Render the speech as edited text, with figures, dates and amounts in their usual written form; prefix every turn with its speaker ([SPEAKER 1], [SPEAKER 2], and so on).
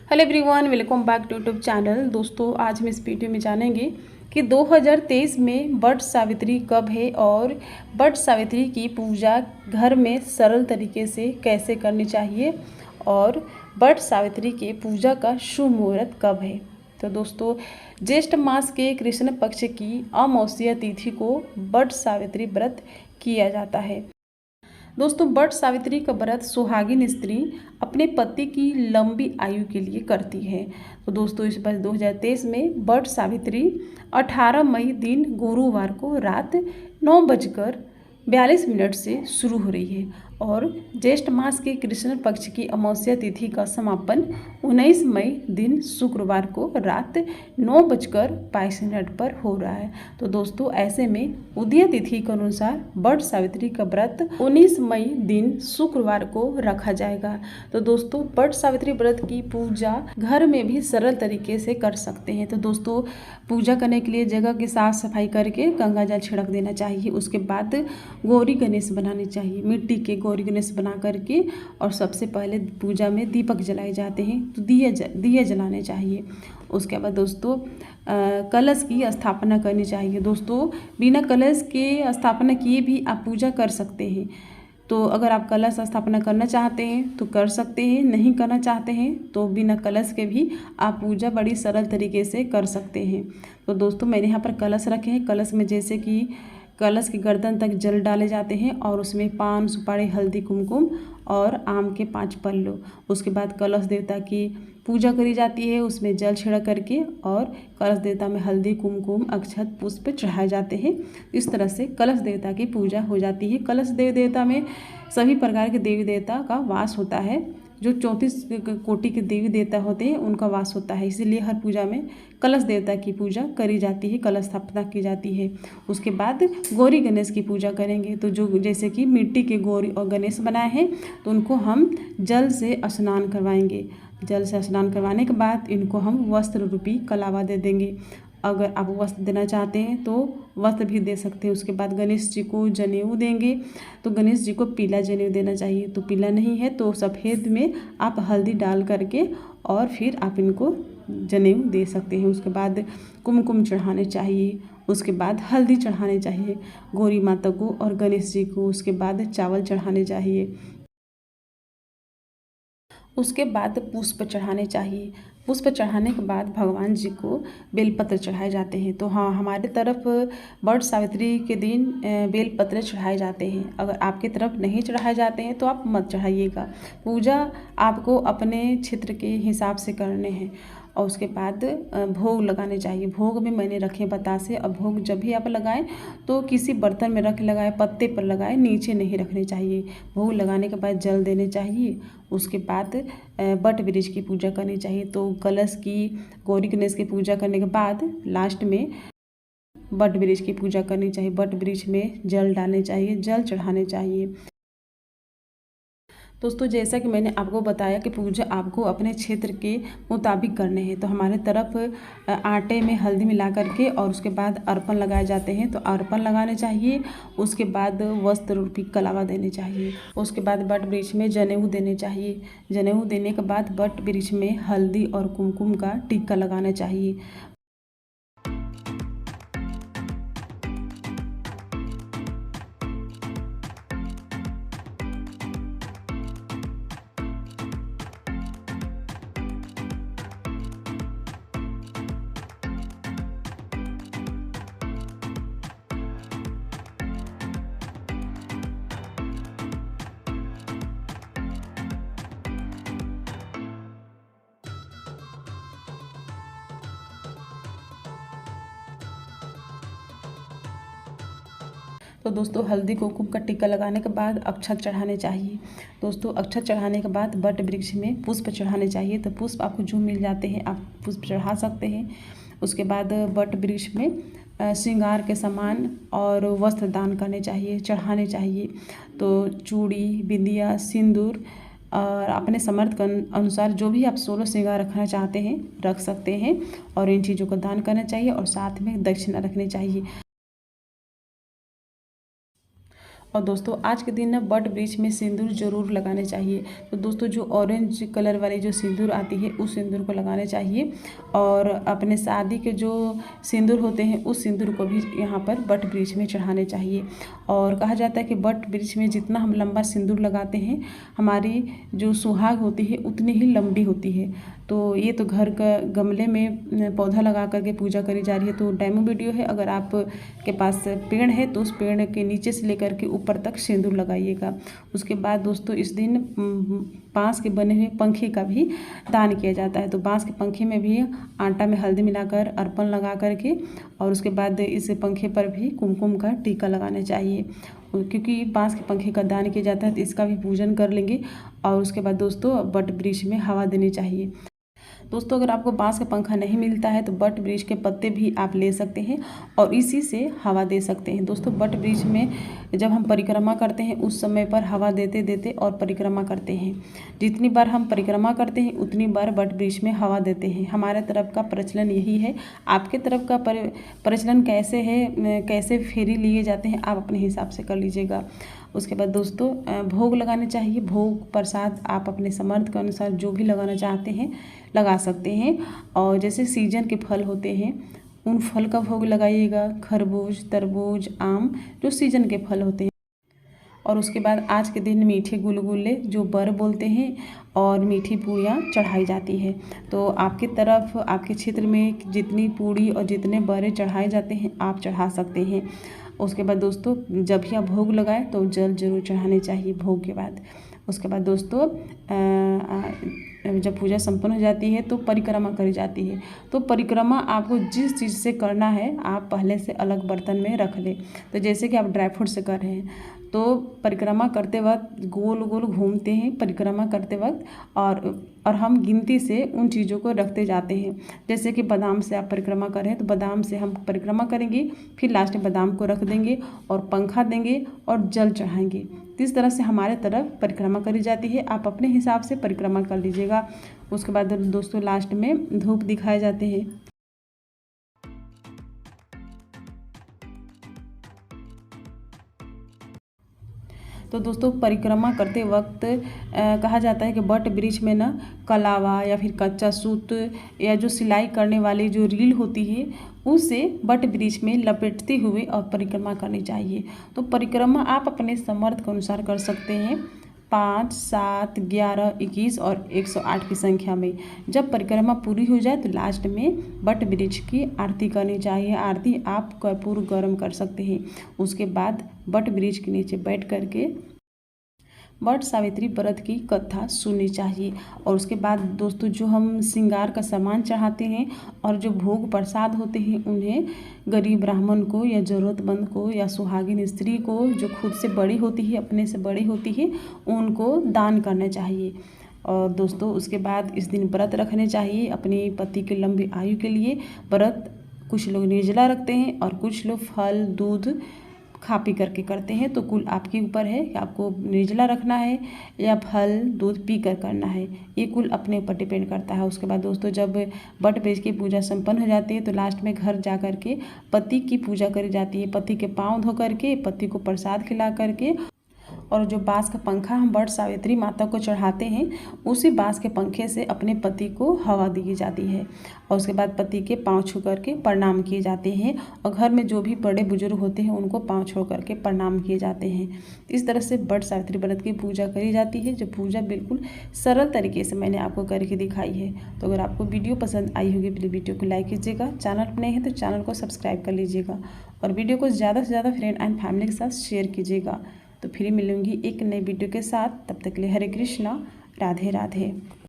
[SPEAKER 1] Hello everyone, welcome back to YouTube channel. दोस्तों, आज हम इस वीडियो में जानेंगे कि 2023 में वट सावित्री कब है और वट सावित्री की पूजा घर में सरल तरीके से कैसे करनी चाहिए और वट सावित्री के पूजा का शुभ मुहूर्त कब है। तो दोस्तों, ज्येष्ठ मास के कृष्ण पक्ष की अमावस्या तिथि को वट सावित्री व्रत किया जाता है। दोस्तों, वट सावित्री का व्रत सुहागिन स्त्री अपने पति की लंबी आयु के लिए करती है। तो दोस्तों, इस वर्ष 2023 में वट सावित्री 18 मई दिन गुरुवार को रात 9:42 से शुरू हो रही है और ज्येष्ठ मास के कृष्ण पक्ष की अमावस्या तिथि का समापन 19 मई दिन शुक्रवार को रात 9:22 पर हो रहा है। तो दोस्तों, ऐसे में उदय तिथि के अनुसार वट सावित्री का व्रत 19 मई दिन शुक्रवार को रखा जाएगा। तो दोस्तों, वट सावित्री व्रत की पूजा घर में भी सरल तरीके से कर सकते हैं। तो दोस्तों, पूजा करने के लिए जगह की साफ सफाई करके गंगा जल छिड़क देना चाहिए। उसके बाद गौरी गणेश बनाने चाहिए, मिट्टी के गौरी गणेश बना करके, और सबसे पहले पूजा में दीपक जलाए जाते हैं तो दिए जलाने चाहिए। उसके बाद दोस्तों, कलश की स्थापना करनी चाहिए। दोस्तों, बिना कलश के स्थापना किए भी आप पूजा कर सकते हैं। तो अगर आप कलश स्थापना करना चाहते हैं तो कर सकते हैं, नहीं करना चाहते हैं तो बिना कलश के भी आप पूजा बड़ी सरल तरीके से कर सकते हैं। तो दोस्तों, मैंने यहाँ पर कलश रखे हैं। कलश में जैसे कि कलश के गर्दन तक जल डाले जाते हैं और उसमें पान, सुपारी, हल्दी, कुमकुम और आम के 5 पल्लू। उसके बाद कलश देवता की पूजा करी जाती है, उसमें जल छिड़क करके, और कलश देवता में हल्दी, कुमकुम, अक्षत, पुष्प चढ़ाए जाते हैं। इस तरह से कलश देवता की पूजा हो जाती है। कलश देवता में सभी प्रकार के देवी देवता का वास होता है। जो 34 कोटि के देवी देवता होते हैं उनका वास होता है, इसीलिए हर पूजा में कलश देवता की पूजा करी जाती है, कलश स्थापना की जाती है। उसके बाद गौरी गणेश की पूजा करेंगे। तो जो जैसे कि मिट्टी के गौरी और गणेश बनाए हैं तो उनको हम जल से स्नान करवाएंगे। जल से स्नान करवाने के बाद इनको हम वस्त्र रूपी कलावा दे देंगे। अगर आप वस्त्र देना चाहते हैं तो वस्त्र भी दे सकते हैं। उसके बाद गणेश जी को जनेऊ देंगे। तो गणेश जी को पीला जनेऊ देना चाहिए। तो पीला नहीं है तो सफ़ेद में आप हल्दी डाल करके और फिर आप इनको जनेऊ दे सकते हैं। उसके बाद कुमकुम चढ़ाने चाहिए। उसके बाद हल्दी चढ़ाने चाहिए गौरी माता को और गणेश जी को। उसके बाद चावल चढ़ाने चाहिए। उसके बाद पुष्प चढ़ाने चाहिए। पुष्प चढ़ाने के बाद भगवान जी को बेलपत्र चढ़ाए जाते हैं। तो हाँ, हमारे तरफ वट सावित्री के दिन बेलपत्र चढ़ाए जाते हैं। अगर आपके तरफ नहीं चढ़ाए जाते हैं तो आप मत चढ़ाइएगा। पूजा आपको अपने क्षेत्र के हिसाब से करने हैं। और उसके बाद भोग लगाने चाहिए। भोग में मैंने रखे बतासे। और भोग जब भी आप लगाएं तो किसी बर्तन में रख लगाएं, पत्ते पर लगाएं, नीचे नहीं रखने चाहिए। भोग लगाने के बाद जल देने चाहिए। उसके बाद वट वृक्ष की पूजा करनी चाहिए। तो कलश की, गौरी गणेश की पूजा करने के बाद लास्ट में वट वृक्ष की पूजा करनी चाहिए। वट वृक्ष में जल डालने चाहिए, जल चढ़ाने चाहिए। दोस्तों, जैसा कि मैंने आपको बताया कि पूजा आपको अपने क्षेत्र के मुताबिक करने हैं। तो हमारे तरफ आटे में हल्दी मिला करके और उसके बाद अर्पण लगाए जाते हैं। तो अर्पण लगाने चाहिए। उसके बाद वस्त्र रूपी कलावा देने चाहिए। उसके बाद वट वृक्ष में जनेऊ देने चाहिए। जनेऊ देने के बाद वट वृक्ष में हल्दी और कुमकुम का टीका लगाना चाहिए। तो दोस्तों, हल्दी कुमकुम का टीका लगाने के बाद अक्षत चढ़ाने चाहिए। दोस्तों, अक्षत चढ़ाने के बाद वट वृक्ष में पुष्प चढ़ाने चाहिए। तो पुष्प आपको जो मिल जाते हैं आप पुष्प चढ़ा सकते हैं। उसके बाद वट वृक्ष में श्रृंगार के सामान और वस्त्र दान करने चाहिए, चढ़ाने चाहिए। तो चूड़ी, बिंदिया, सिंदूर और अपने समर्थ के अनुसार जो भी आप 16 श्रृंगार रखना चाहते हैं रख सकते हैं। और इन चीज़ों का दान करना चाहिए और साथ में दक्षिणा रखनी चाहिए। और दोस्तों आज के दिन ना बट वृक्ष में सिंदूर जरूर लगाने चाहिए। तो दोस्तों जो ऑरेंज कलर वाली जो सिंदूर आती है उस सिंदूर को लगाने चाहिए, और अपने शादी के जो सिंदूर होते हैं उस सिंदूर को भी यहाँ पर बट वृक्ष में चढ़ाने चाहिए। और कहा जाता है कि बट वृक्ष में जितना हम लंबा सिंदूर लगाते हैं हमारी जो सुहाग होती है उतनी ही लंबी होती है। तो ये तो घर का गमले में पौधा लगा करके पूजा करी जा रही है। तो डेमो वीडियो है, अगर आप के पास पेड़ है तो उस पेड़ के नीचे से लेकर के ऊपर तक सिंदूर लगाइएगा। उसके बाद दोस्तों इस दिन बांस के बने हुए पंखे का भी दान किया जाता है। तो बांस के पंखे में भी आटा में हल्दी मिलाकर अर्पण लगा करके और उसके बाद इस पंखे पर भी कुमकुम का टीका लगाना चाहिए, क्योंकि बांस के पंखे का दान किया जाता है तो इसका भी पूजन कर लेंगे। और उसके बाद दोस्तों बट वृक्ष में हवा देनी चाहिए। दोस्तों अगर आपको बांस का पंखा नहीं मिलता है तो बट वृक्ष के पत्ते भी आप ले सकते हैं और इसी से हवा दे सकते हैं। दोस्तों बट वृक्ष में जब हम परिक्रमा करते हैं उस समय पर हवा देते देते और परिक्रमा करते हैं। जितनी बार हम परिक्रमा करते हैं उतनी बार बट वृक्ष में हवा देते हैं। हमारे तरफ का प्रचलन यही है। आपके तरफ का प्रचलन कैसे है, कैसे फेरी लिए जाते हैं, आप अपने हिसाब से कर लीजिएगा। उसके बाद दोस्तों भोग लगाने चाहिए। भोग प्रसाद आप अपने समर्थ के अनुसार जो भी लगाना चाहते हैं लगा सकते हैं। और जैसे सीजन के फल होते हैं उन फल का भोग लगाइएगा, खरबूज, तरबूज, आम जो सीजन के फल होते हैं। और उसके बाद आज के दिन मीठे गुलगुले जो बर बोलते हैं और मीठी पूड़ियाँ चढ़ाई जाती है। तो आपके तरफ आपके क्षेत्र में जितनी पूड़ी और जितने बरे चढ़ाए जाते हैं आप चढ़ा सकते हैं। उसके बाद दोस्तों जब भी आप भोग लगाएं तो जल जरूर चढ़ाने चाहिए भोग के बाद। उसके बाद दोस्तों जब पूजा संपन्न हो जाती है तो परिक्रमा करी जाती है। तो परिक्रमा आपको जिस चीज़ से करना है आप पहले से अलग बर्तन में रख लें। तो जैसे कि आप ड्राई फ्रूट से कर रहे हैं तो परिक्रमा करते वक्त गोल गोल घूमते हैं परिक्रमा करते वक्त, और हम गिनती से उन चीज़ों को रखते जाते हैं। जैसे कि बादाम से आप परिक्रमा कर रहे हैं तो बादाम से हम परिक्रमा करेंगे, फिर लास्ट में बादाम को रख देंगे और पंखा देंगे और जल चढ़ाएंगे। तो इस तरह से हमारे तरफ परिक्रमा करी जाती है। आप अपने हिसाब से परिक्रमा कर लीजिएगा। उसके बाद दोस्तों लास्ट में धूप दिखाए जाते हैं। तो दोस्तों परिक्रमा करते वक्त कहा जाता है कि बट वृक्ष में ना कलावा या फिर कच्चा सूत या जो सिलाई करने वाली जो रील होती है उसे बट वृक्ष में लपेटते हुए और परिक्रमा करनी चाहिए। तो परिक्रमा आप अपने समर्थ के अनुसार कर सकते हैं 5, 7, 11, 21 और 108 की संख्या में। जब परिक्रमा पूरी हो जाए तो लास्ट में बट वृक्ष की आरती करनी चाहिए। आरती आप कर्पूर गर्म कर सकते हैं। उसके बाद बट वृक्ष के नीचे बैठ करके वट सावित्री व्रत की कथा सुननी चाहिए। और उसके बाद दोस्तों जो हम श्रृंगार का सामान चढ़ाते हैं और जो भोग प्रसाद होते हैं उन्हें गरीब ब्राह्मण को या ज़रूरतमंद को या सुहागिन स्त्री को जो खुद से बड़ी होती है, अपने से बड़ी होती है, उनको दान करना चाहिए। और दोस्तों उसके बाद इस दिन व्रत रखने चाहिए अपने पति की लंबी आयु के लिए। व्रत कुछ लोग निर्जला रखते हैं और कुछ लोग फल दूध खा पी करके करते हैं। तो कुल आपके ऊपर है कि आपको निर्जला रखना है या फल दूध पी कर करना है, ये कुल अपने ऊपर डिपेंड करता है। उसके बाद दोस्तों जब बट वृक्ष की पूजा संपन्न हो जाती है तो लास्ट में घर जा कर के पति की पूजा करी जाती है। पति के पाँव धो करके पति को प्रसाद खिला करके, और जो बाँस का पंखा हम बट सावित्री माता को चढ़ाते हैं उसी बाँस के पंखे से अपने पति को हवा दी जाती है। और उसके बाद पति के पाँव छू करके प्रणाम किए जाते हैं और घर में जो भी बड़े बुजुर्ग होते हैं उनको पाँव छू करके प्रणाम किए जाते हैं। इस तरह से बट सावित्री व्रत की पूजा करी जाती है, जो पूजा बिल्कुल सरल तरीके से मैंने आपको करके दिखाई है। तो अगर आपको वीडियो पसंद आई होगी प्लीज़ वीडियो को लाइक कीजिएगा। चैनल पर नए हैं तो चैनल को सब्सक्राइब कर लीजिएगा और वीडियो को ज़्यादा से ज़्यादा फ्रेंड एंड फैमिली के साथ शेयर कीजिएगा। तो फिर मिलूंगी एक नई वीडियो के साथ, तब तक के लिए हरे कृष्णा, राधे राधे।